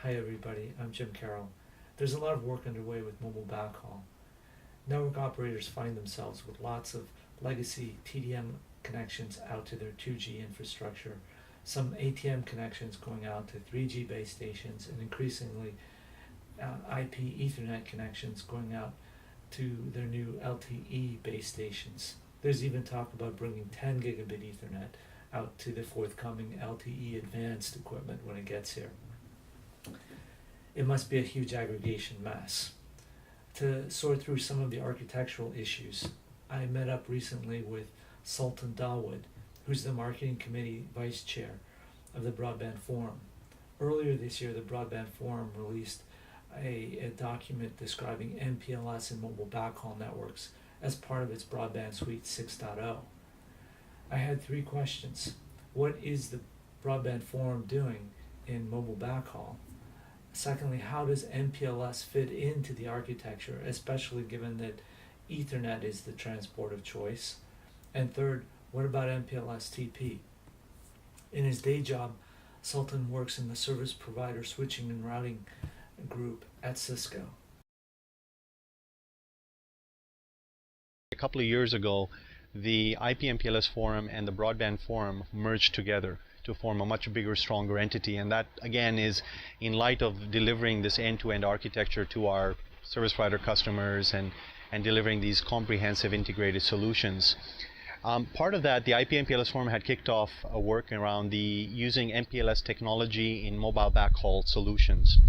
Hi everybody, I'm Jim Carroll. There's a lot of work underway with mobile backhaul. Network operators find themselves with lots of legacy TDM connections out to their 2G infrastructure, some ATM connections going out to 3G base stations, and increasingly IP Ethernet connections going out to their new LTE base stations. There's even talk about bringing 10 gigabit Ethernet out to the forthcoming LTE advanced equipment when it gets here. It must be a huge aggregation mess. To sort through some of the architectural issues, I met up recently with Sultan Dawood, who's the Marketing Committee Vice Chair of the Broadband Forum. Earlier this year, the Broadband Forum released a document describing MPLS and mobile backhaul networks as part of its Broadband Suite 6.0. I had 3 questions. What is the Broadband Forum doing in mobile backhaul? Secondly, how does MPLS fit into the architecture, especially given that Ethernet is the transport of choice? And third, what about MPLS-TP? In his day job, Sultan works in the service provider switching and routing group at Cisco. A couple of years ago, the IP-MPLS Forum and the Broadband Forum merged together to form a much bigger, stronger entity, and that again is in light of delivering this end-to-end architecture to our service provider customers and delivering these comprehensive integrated solutions. Part of that, the IP-MPLS Forum had kicked off a work around the using MPLS technology in mobile backhaul solutions,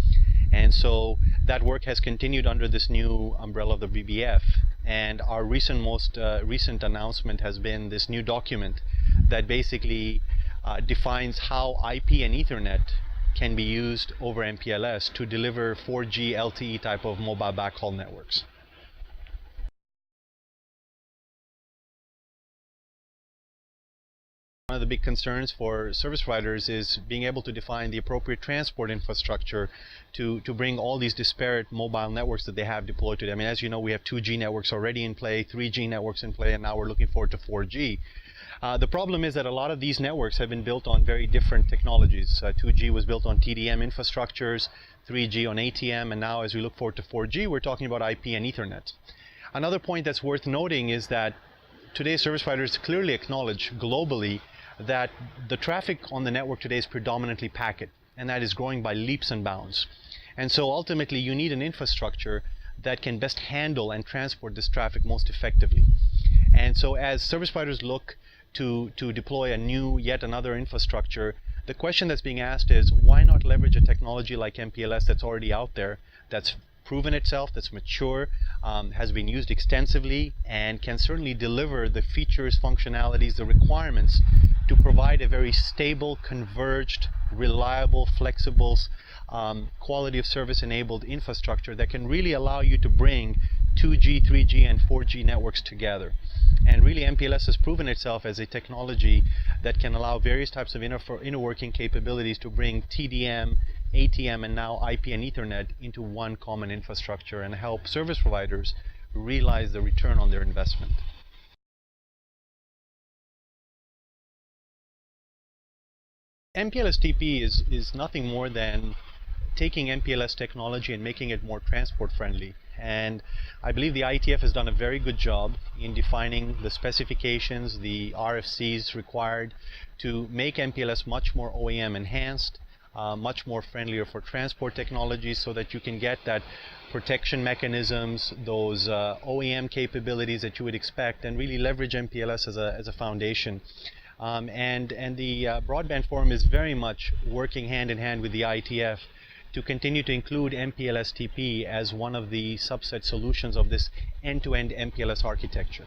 and so that work has continued under this new umbrella of the BBF. And our most recent announcement has been this new document that basically defines how IP and Ethernet can be used over MPLS to deliver 4G LTE type of mobile backhaul networks. One of the big concerns for service providers is being able to define the appropriate transport infrastructure to bring all these disparate mobile networks that they have deployed to them. I mean, as you know, we have 2G networks already in play, 3G networks in play, and now we're looking forward to 4G. The problem is that a lot of these networks have been built on very different technologies. 2G was built on TDM infrastructures, 3G on ATM, and now as we look forward to 4G, we're talking about IP and Ethernet. Another point that's worth noting is that today's service providers clearly acknowledge globally that the traffic on the network today is predominantly packet, and that is growing by leaps and bounds. And so ultimately you need an infrastructure that can best handle and transport this traffic most effectively. And so as service providers look to deploy yet another infrastructure, the question that's being asked is, why not leverage a technology like MPLS that's already out there, that's proven itself, that's mature, has been used extensively, and can certainly deliver the features, functionalities, the requirements to provide a very stable, converged, reliable, flexible, quality of service enabled infrastructure that can really allow you to bring 2G, 3G, and 4G networks together. And really MPLS has proven itself as a technology that can allow various types of inner working capabilities to bring TDM, ATM, and now IP and Ethernet into one common infrastructure and help service providers realize the return on their investment. MPLS-TP is nothing more than taking MPLS technology and making it more transport friendly. And I believe the IETF has done a very good job in defining the specifications, the RFCs required to make MPLS much more OEM enhanced, much more friendlier for transport technologies, so that you can get that protection mechanisms, those OEM capabilities that you would expect, and really leverage MPLS as a foundation. And the Broadband Forum is very much working hand in hand with the IETF to continue to include MPLS-TP as one of the subset solutions of this end-to-end MPLS architecture.